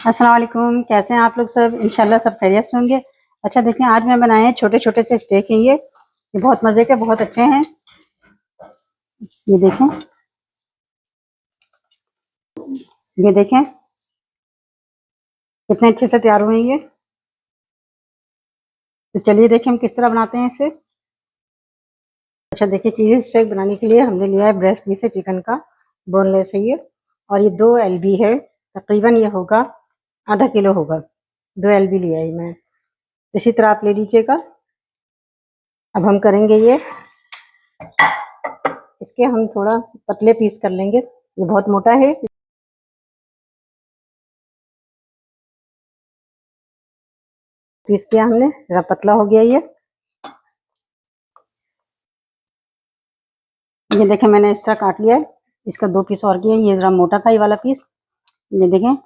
अस्सलाम वालेकुम, कैसे हैं आप लोग सब? इंशाल्लाह सब खैरियत से होंगे। अच्छा देखें, आज मैं बनाए हैं छोटे-छोटे से स्टेक हैं ये बहुत मज़े के, बहुत अच्छे हैं। ये देखें, ये देखें कितने अच्छे से तैयार हुए हैं ये। तो चलिए देखें हम किस तरह बनाते हैं इसे। अच्छा देखिए, चीज़ स्टेक बनाने के लिए हमने लिया है ब्रेस्ट पीस है चिकन का, बोनलेस है ये, और ये 2 एलबी है, तकरीबन ये होगा आधा किलो होगा। 2 एलबी लिया है मैं, इसी तरह आप ले लीजिएगा। अब हम करेंगे ये, इसके हम थोड़ा पतले पीस कर लेंगे, ये बहुत मोटा है। पीस किया हमने, जरा पतला हो गया ये देखें मैंने इस तरह काट लिया है। इसका 2 पीस और किया, ये जरा मोटा था ये वाला पीस। ये देखें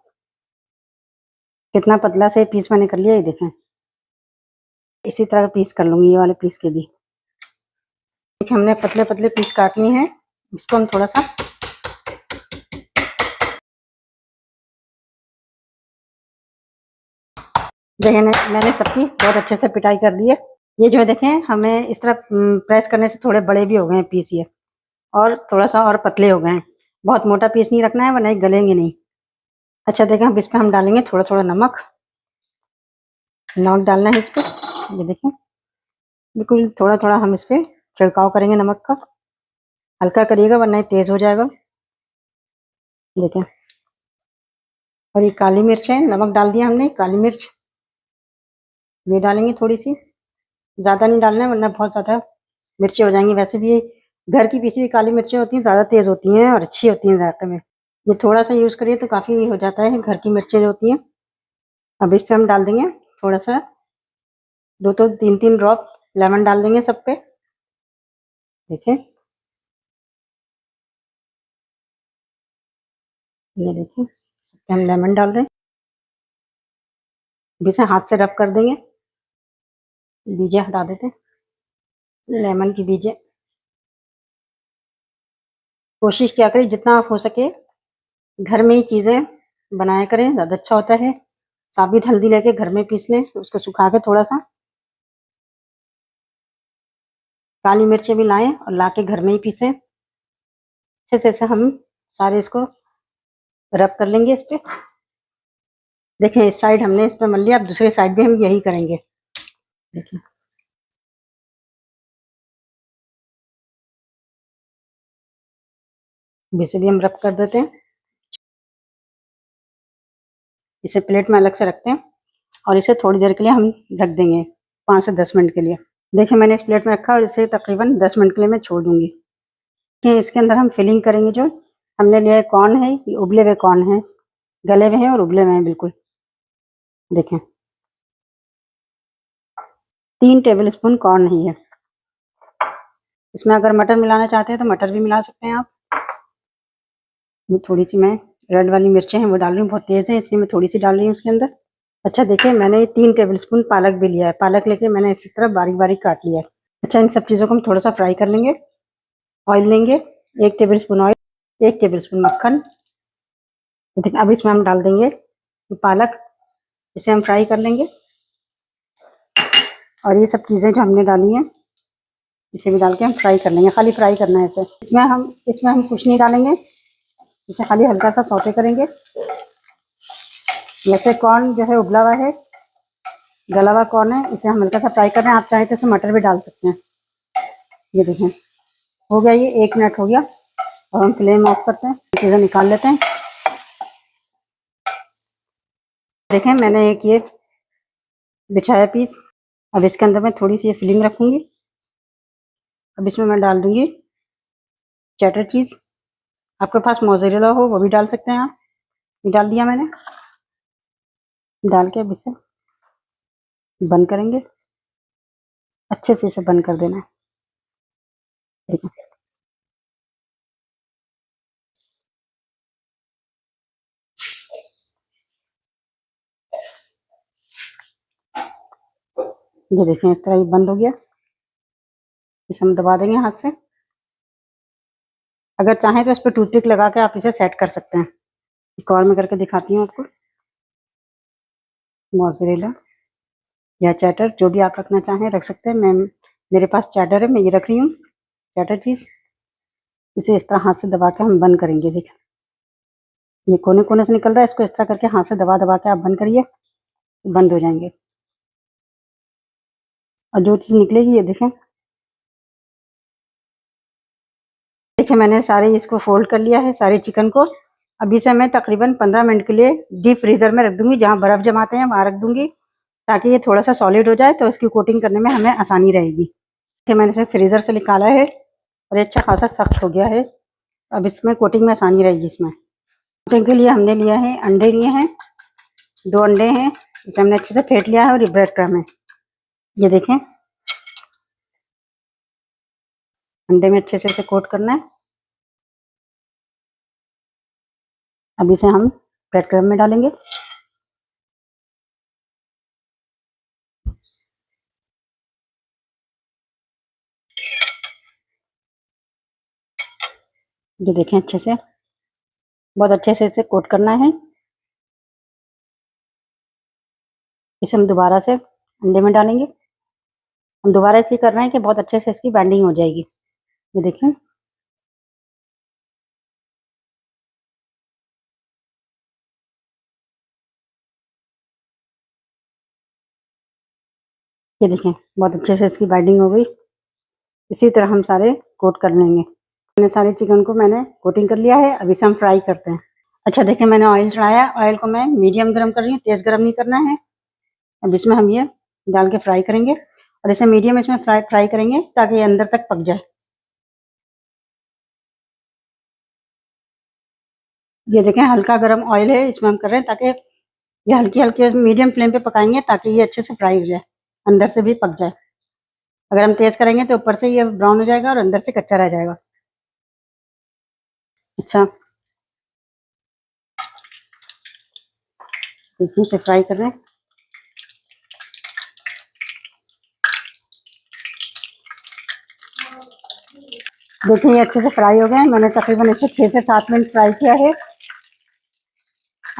कितना पतला से पीस मैंने कर लिया, ये देखें। इसी तरह पीस कर लूंगी ये वाले पीस के भी। देखिए हमने पतले पतले पीस काट लिए हैं, इसको हम थोड़ा सा देखिए मैंने सबकी बहुत अच्छे से पिटाई कर दी है। ये जो है देखें, हमें इस तरह प्रेस करने से थोड़े बड़े भी हो गए हैं पीस ये, और थोड़ा सा और पतले हो गए हैं। बहुत मोटा पीस नहीं रखना है, वरना ये गलेंगे नहीं। अच्छा देखें, अब इस पर हम डालेंगे थोड़ा थोड़ा नमक। नमक डालना है इस पर, ये देखें बिल्कुल थोड़ा थोड़ा हम इस पर छिड़काव करेंगे नमक का। हल्का करिएगा वरना ये तेज हो जाएगा। देखें, और ये काली मिर्च है, नमक डाल दिया हमने, काली मिर्च ये डालेंगे थोड़ी सी, ज़्यादा नहीं डालना है वरना बहुत ज़्यादा मिर्ची हो जाएंगी। वैसे भी ये घर की पीसी हुई काली मिर्चें होती हैं, ज़्यादा तेज़ होती हैं और अच्छी होती हैं जायके में। ये थोड़ा सा यूज़ करिए तो काफ़ी हो जाता है घर की मिर्चें जो होती हैं। अब इस पर हम डाल देंगे थोड़ा सा, 2 तो 3 ड्रॉप लेमन डाल देंगे सब पे। देखें, ये देखिए सब पे हम लेमन डाल रहे हैं। अब इसे हाथ से रब कर देंगे, बीजे हटा देते हैं लेमन की बीजे। कोशिश क्या करें जितना आप हो सके घर में ही चीज़ें बनाया करें, ज़्यादा अच्छा होता है। साबित हल्दी लेके घर में पीस लें, उसको सुखा के थोड़ा सा। काली मिर्चें भी लाएं और लाके घर में ही पीसें अच्छे से। ऐसे हम सारे इसको रब कर लेंगे इस पे। देखें इस साइड हमने इस पे मल लिया, अब दूसरे साइड भी हम यही करेंगे। देखिए इसे भी हम रब कर देते हैं। इसे प्लेट में अलग से रखते हैं और इसे थोड़ी देर के लिए हम रख देंगे, 5 से 10 मिनट के लिए। देखिए मैंने इस प्लेट में रखा और इसे तकरीबन 10 मिनट के लिए मैं छोड़ दूंगी। कि इसके अंदर हम फिलिंग करेंगे। जो हमने लिया है कॉर्न है, ये उबले हुए कॉर्न है, गले हुए हैं और उबले हुए हैं बिल्कुल। देखें 3 टेबल स्पून कॉर्न ही है। इसमें अगर मटर मिलाना चाहते हैं तो मटर भी मिला सकते हैं आप। ये थोड़ी सी मैं रेड वाली मिर्चें हैं वो डाल रही हूँ, बहुत तेज़ है इसलिए मैं थोड़ी सी डाल रही हूँ उसके अंदर। अच्छा देखिए मैंने 3 टेबल स्पून पालक भी लिया है, पालक लेके मैंने इसी तरह बारीक बारीक काट लिया है। अच्छा इन सब चीज़ों को हम थोड़ा सा फ्राई कर लेंगे। ऑयल लेंगे, 1 table spoon oil, 1 table spoon मक्खन। देखिए अब इसमें हम डाल देंगे पालक, इसे हम फ्राई कर लेंगे। और ये सब चीज़ें जो हमने डाली हैं इसे भी डाल के हम फ्राई कर लेंगे, खाली फ्राई करना है इसे। इसमें हम कुछ नहीं डालेंगे, इसे खाली हल्का सा सौते करेंगे। जैसे कॉर्न जो है उबला हुआ है, गला हुआ कॉर्न है, इसे हम हल्का सा फ्राई कर रहे हैं। आप चाहें तो इसमें मटर भी डाल सकते हैं। ये देखें हो गया, ये 1 मिनट हो गया। और हम फ्लेम ऑफ करते हैं, चीज़ें निकाल लेते हैं। देखें मैंने एक ये बिछाया पीस, अब इसके अंदर मैं थोड़ी सी ये फिलिंग रखूंगी। अब इसमें मैं डाल दूंगी चेडर चीज़। आपके पास मोज़रेला हो वो भी डाल सकते हैं आप। ये डाल दिया मैंने, डाल के अब इसे बंद करेंगे। अच्छे से इसे बंद कर देना है। देखिए ये देखें इस तरह ये बंद हो गया। इसे हम दबा देंगे हाथ से। अगर चाहें तो इस पर टूथपिक लगा के आप इसे सेट कर सकते हैं। एक और मैं करके दिखाती हूँ आपको। मोज़रेला या चैटर, जो भी आप रखना चाहें रख सकते हैं। मेरे पास चैटर है, मैं ये रख रही हूँ चैटर चीज़। इसे इस तरह हाथ से दबा के हम बंद करेंगे। देखें ये कोने कोने से निकल रहा है, इसको इस तरह करके हाथ से दबा दबा के आप बंद करिए, बंद हो जाएंगे। और जो चीज़ निकलेगी ये देखें, देखिए मैंने सारे इसको फोल्ड कर लिया है, सारे चिकन को। अब इसे मैं तकरीबन 15 मिनट के लिए डीप फ्रीज़र में रख दूंगी, जहाँ बर्फ़ जमाते हैं वहाँ रख दूंगी, ताकि ये थोड़ा सा सॉलिड हो जाए तो इसकी कोटिंग करने में हमें आसानी रहेगी। फिर मैंने इसे फ्रीज़र से निकाला है और ये अच्छा खासा सख्त हो गया है। अब इसमें कोटिंग में आसानी रहेगी। इसमें कोटिंग के लिए हमने लिया है अंडे, लिए हैं 2 अंडे हैं, इसे हमने अच्छे से फेंट लिया है। और ये ब्रेड क्रम्ब है, ये देखें अंडे में अच्छे से इसे कोट करना है। अब इसे हम ब्रेड क्रम्ब में डालेंगे। ये देखें अच्छे से, बहुत अच्छे से इसे कोट करना है। इसे हम दोबारा से अंडे में डालेंगे। हम दोबारा इसलिए कर रहे हैं कि बहुत अच्छे से इसकी बाइंडिंग हो जाएगी। ये देखें ये देखें बहुत अच्छे से इसकी बाइंडिंग हो गई। इसी तरह हम सारे कोट कर लेंगे। मैंने सारे चिकन को मैंने कोटिंग कर लिया है। अब इसे हम फ्राई करते हैं। अच्छा देखिए मैंने ऑयल चढ़ाया, ऑयल को मैं मीडियम गर्म कर रही हूँ, तेज़ गर्म नहीं करना है। अब इसमें हम ये डाल के फ्राई करेंगे और इसे मीडियम इसमें फ्राई करेंगे ताकि ये अंदर तक पक जाए। ये देखें हल्का गर्म ऑयल है, इसमें हम कर रहे हैं ताकि ये हल्की हल्की मीडियम फ्लेम पे पकाएंगे ताकि ये अच्छे से फ्राई हो जाए, अंदर से भी पक जाए। अगर हम तेज़ करेंगे तो ऊपर से ये ब्राउन हो जाएगा और अंदर से कच्चा रह जाएगा। अच्छा देखिए इसे फ्राई कर रहे हैं। देखिए ये अच्छे से फ्राई हो गए हैं। मैंने तकरीबन इसे 6 से 7 मिनट फ्राई किया है।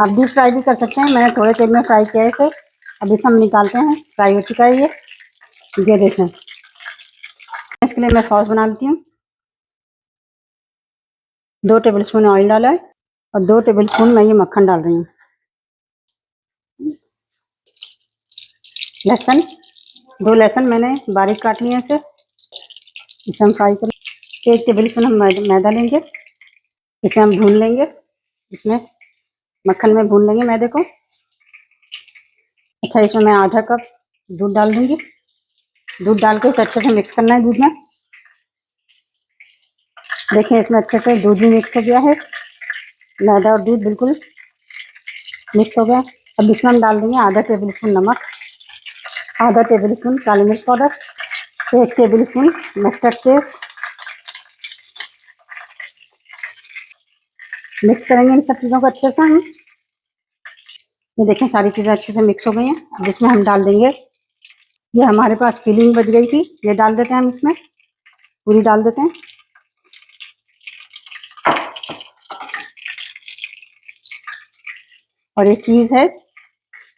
आप डीप फ्राई भी कर सकते हैं, मैंने थोड़े तेल में फ्राई किया है इसे। अब इसे हम निकालते हैं, फ्राई हो चुका है ये देखें। इसके लिए मैं सॉस बना लेती हूँ। 2 टेबलस्पून ऑयल डाला है और 2 टेबलस्पून मैं ये मक्खन डाल रही हूँ। लहसुन, 2 लहसुन मैंने बारीक काट लिए हैं इसे हम फ्राई करें। 1 टेबलस्पून हम मैदा लेंगे, इसे हम भून लेंगे, इसमें मक्खन में भून लेंगे मैदे को। अच्छा इसमें मैं आधा कप दूध डाल दूंगी। दूध डाल के इसे अच्छे से मिक्स करना है दूध में। देखिए इसमें अच्छे से दूध भी मिक्स हो गया है, मैदा और दूध बिल्कुल मिक्स हो गया। अब इसमें हम डाल देंगे आधा टेबल स्पून नमक, आधा टेबल स्पून काली मिर्च powder, 1 table spoon mustard paste. Mix करेंगे इन सब चीज़ों को अच्छे से हम। ये देखें सारी चीज़ें अच्छे से मिक्स हो गई हैं। अब इसमें हम डाल देंगे, ये हमारे पास फिलिंग बच गई थी, ये डाल देते हैं हम इसमें, पूरी डाल देते हैं। और ये चीज़ है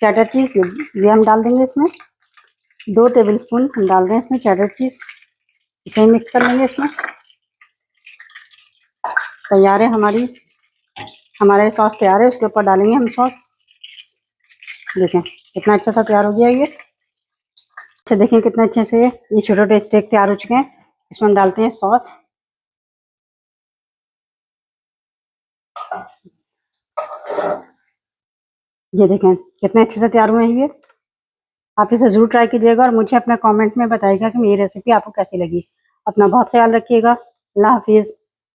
चेडर चीज़, ये हम डाल देंगे इसमें। 2 टेबल स्पून हम डाल रहे हैं इसमें चेडर चीज़। इसे मिक्स कर लेंगे इसमें। तैयार है हमारा सॉस तैयार है। उसके ऊपर डालेंगे हम सॉस। देखें कितना अच्छा सा तैयार हो गया ये। अच्छा देखें कितने अच्छे से ये छोटे छोटे स्टेक तैयार हो चुके हैं। इसमें हम डालते हैं सॉस। ये देखें कितने अच्छे से तैयार हुए हैं ये। आप इसे ज़रूर ट्राई कीजिएगा और मुझे अपना कमेंट में बताइएगा कि मेरी रेसिपी आपको कैसी लगी। अपना बहुत ख्याल रखिएगा। अल्लाह हाफिज़।